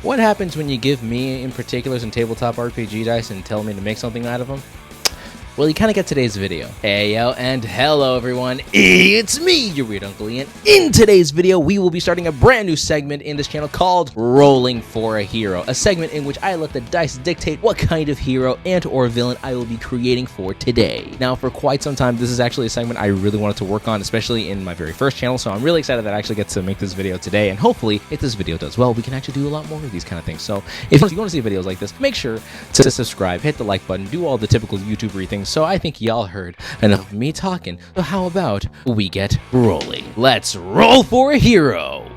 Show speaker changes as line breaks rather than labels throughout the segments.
What happens when you give me, in particular, some tabletop RPG dice and tell me to make something out of them? Well, you kind of get today's video. Hey, yo, and hello, everyone. It's me, your weird Uncle Ian. In today's video, we will be starting a brand new segment in this channel called Rolling for a Hero, a segment in which I let the dice dictate what kind of hero and or villain I will be creating for today. Now, for quite some time, this is actually a segment I really wanted to work on, especially in my very first channel, so I'm really excited that I actually get to make this video today, and hopefully, if this video does well, we can actually do a lot more of these kind of things. So, if you want to see videos like this, make sure to subscribe, hit the like button, do all the typical YouTubery things. So I think y'all heard enough of me talking. So how about we get rolling? Let's roll for a hero!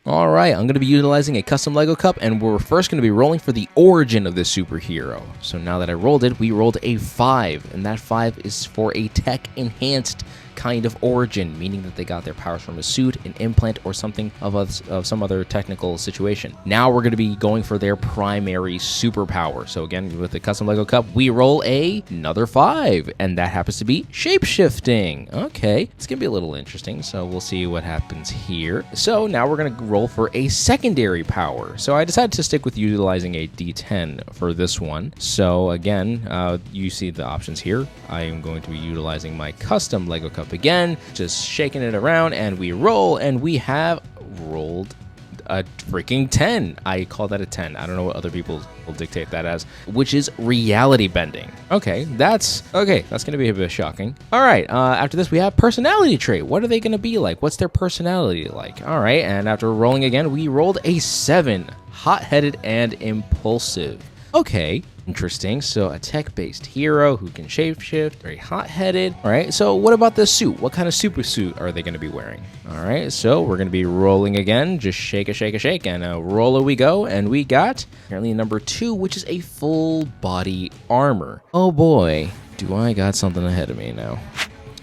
Alright, I'm going to be utilizing a custom Lego cup, and we're first going to be rolling for the origin of this superhero. So now that I rolled it, we rolled a 5, and that 5 is for a tech-enhanced kind of origin, meaning that they got their powers from a suit, an implant, or something of some other technical situation. Now we're going to be going for their primary superpower. So again, with the custom Lego cup, we roll another 5, and that happens to be shape-shifting. Okay, it's going to be a little interesting, so we'll see what happens here. So now we're going to roll for a secondary power. So I decided to stick with utilizing a D10 for this one. So again, you see the options here. I am going to be utilizing my custom Lego cup again, just shaking it around, and we roll, and we have rolled a freaking 10. I call that a 10. I don't know what other people will dictate that as, which is reality bending. Okay, that's gonna be a bit shocking. All right, after this we have personality trait. What are they gonna be like? What's their personality like? All right, and after rolling again, we rolled a 7, hot-headed and impulsive. Okay, interesting. So a tech-based hero who can shapeshift, very hot-headed. All right, so what about the suit? What kind of super suit are they going to be wearing? All right, so we're going to be rolling again. Just shake a shake a shake, and a roller we go. And we got apparently number 2, which is a full body armor. Oh boy, do I got something ahead of me now.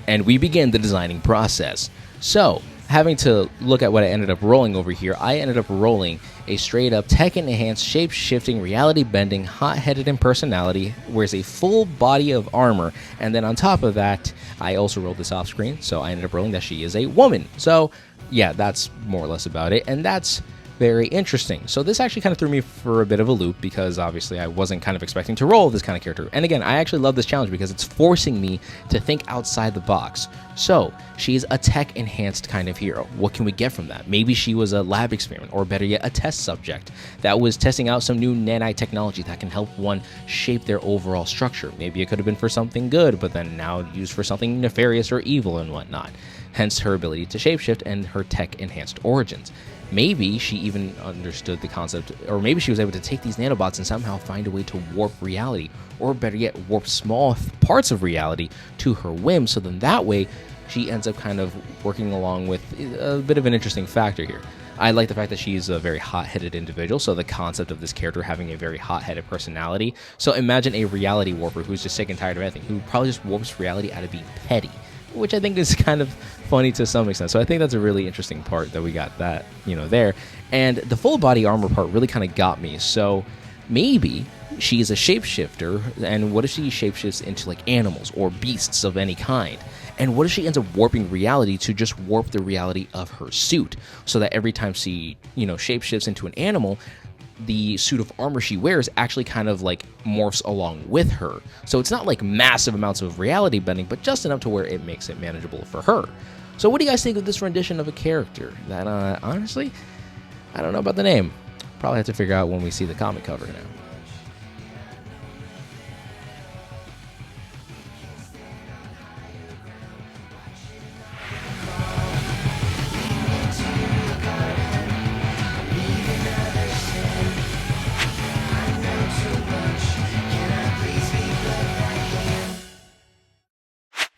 And we begin the designing process. So, having to look at what I ended up rolling over here, I ended up rolling a straight up tech-enhanced, shape-shifting, reality-bending, hot-headed in personality, wears a full body of armor, and then on top of that, I also rolled this off screen, so I ended up rolling that she is a woman. So, yeah, that's more or less about it, and that's very interesting. So this actually kind of threw me for a bit of a loop because obviously I wasn't kind of expecting to roll this kind of character. And again, I actually love this challenge because it's forcing me to think outside the box. So she's a tech-enhanced kind of hero. What can we get from that? Maybe she was a lab experiment, or better yet, a test subject that was testing out some new nanotechnology that can help one shape their overall structure. Maybe it could have been for something good, but then now used for something nefarious or evil and whatnot. Hence her ability to shapeshift and her tech-enhanced origins. Maybe she even understood the concept, or maybe she was able to take these nanobots and somehow find a way to warp reality, or better yet, warp small parts of reality to her whim, so then that way she ends up kind of working along with a bit of an interesting factor here. I like the fact that she's a very hot-headed individual, so the concept of this character having a very hot-headed personality. So imagine a reality warper who's just sick and tired of anything, who probably just warps reality out of being petty, which I think is kind of funny to some extent. So I think that's a really interesting part that we got that, there. And the full body armor part really kind of got me. So maybe she is a shapeshifter, and what if she shapeshifts into like animals or beasts of any kind? And what if she ends up warping reality to just warp the reality of her suit, so that every time she, shapeshifts into an animal, the suit of armor she wears actually kind of like morphs along with her. So it's not like massive amounts of reality bending, but just enough to where it makes it manageable for her. So what do you guys think of this rendition of a character that, honestly, I don't know about the name. Probably have to figure out when we see the comic cover now.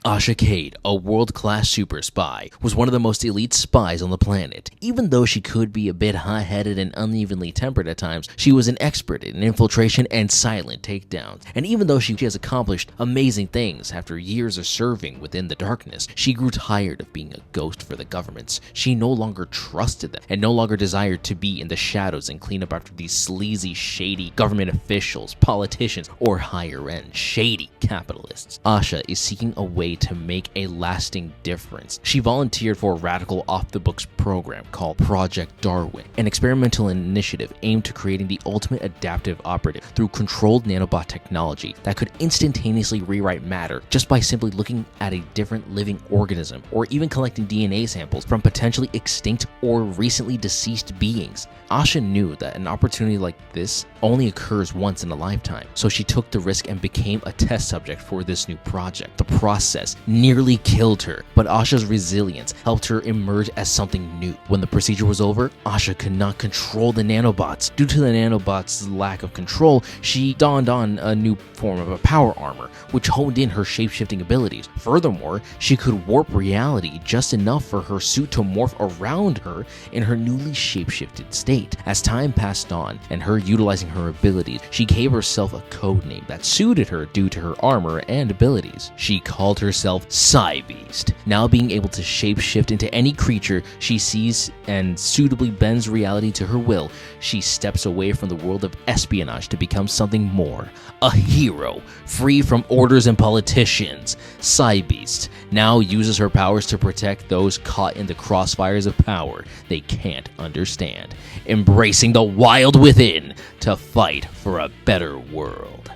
Asha Cade, a world-class super spy, was one of the most elite spies on the planet. Even though she could be a bit hot-headed and unevenly tempered at times, she was an expert in infiltration and silent takedowns. And even though she has accomplished amazing things after years of serving within the darkness, she grew tired of being a ghost for the governments. She no longer trusted them and no longer desired to be in the shadows and clean up after these sleazy, shady government officials, politicians, or higher-end shady capitalists. Asha is seeking a way to make a lasting difference. She volunteered for a radical off-the-books program called Project Darwin, an experimental initiative aimed to creating the ultimate adaptive operative through controlled nanobot technology that could instantaneously rewrite matter just by simply looking at a different living organism, or even collecting DNA samples from potentially extinct or recently deceased beings. Asha knew that an opportunity like this only occurs once in a lifetime, so she took the risk and became a test subject for this new project. The process nearly killed her, but Asha's resilience helped her emerge as something new. When the procedure was over, Asha could not control the nanobots. Due to the nanobots' lack of control, she donned on a new form of a power armor, which honed in her shape-shifting abilities. Furthermore, she could warp reality just enough for her suit to morph around her in her newly shape-shifted state. As time passed on and her utilizing her abilities, she gave herself a code name that suited her due to her armor and abilities. She called herself Psybeast. Now being able to shapeshift into any creature she sees and suitably bends reality to her will, she steps away from the world of espionage to become something more, a hero, free from orders and politicians. Psybeast now uses her powers to protect those caught in the crossfires of power they can't understand, embracing the wild within to fight for a better world.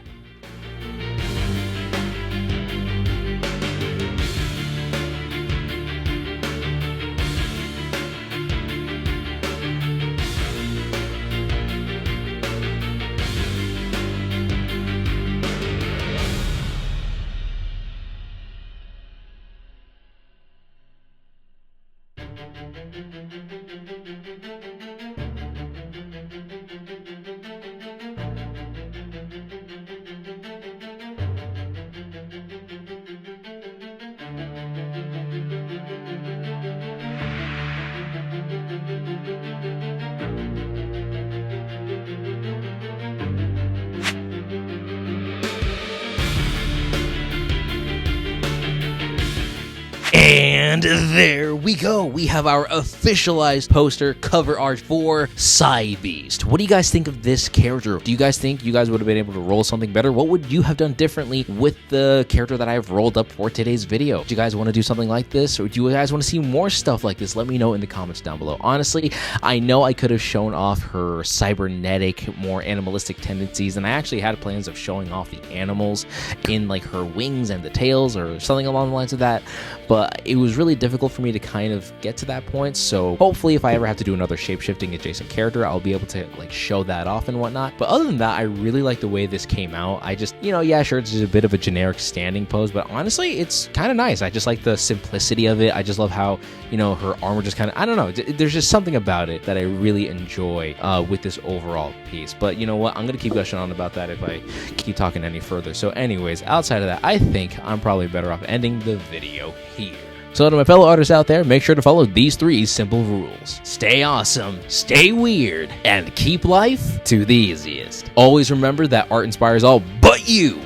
And there we go. We have our officialized poster cover art for Psybeast. What do you guys think of this character? Do you guys think you guys would have been able to roll something better? What would you have done differently with the character that I've rolled up for today's video? Do you guys want to do something like this? Or do you guys want to see more stuff like this? Let me know in the comments down below. Honestly, I know I could have shown off her cybernetic, more animalistic tendencies, and I actually had plans of showing off the animals in like her wings and the tails or something along the lines of that, but it was really difficult for me to kind of get to that point. So hopefully if I ever have to do another shape-shifting adjacent character, I'll be able to like show that off and whatnot. But other than that, I really like the way this came out. I just, yeah, sure, it's just a bit of a generic standing pose, but honestly, it's kind of nice. I just like the simplicity of it. I just love how, her armor just kind of, I don't know, there's just something about it that I really enjoy with this overall piece. But you know what? I'm going to keep gushing on about that if I keep talking any further. So anyways, outside of that, I think I'm probably better off ending the video here. So to my fellow artists out there, make sure to follow these 3 simple rules. Stay awesome, stay weird, and keep life to the easiest. Always remember that art inspires all, but you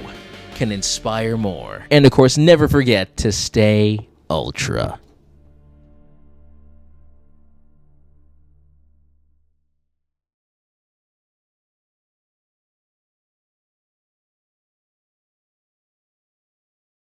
can inspire more. And of course, never forget to stay ultra.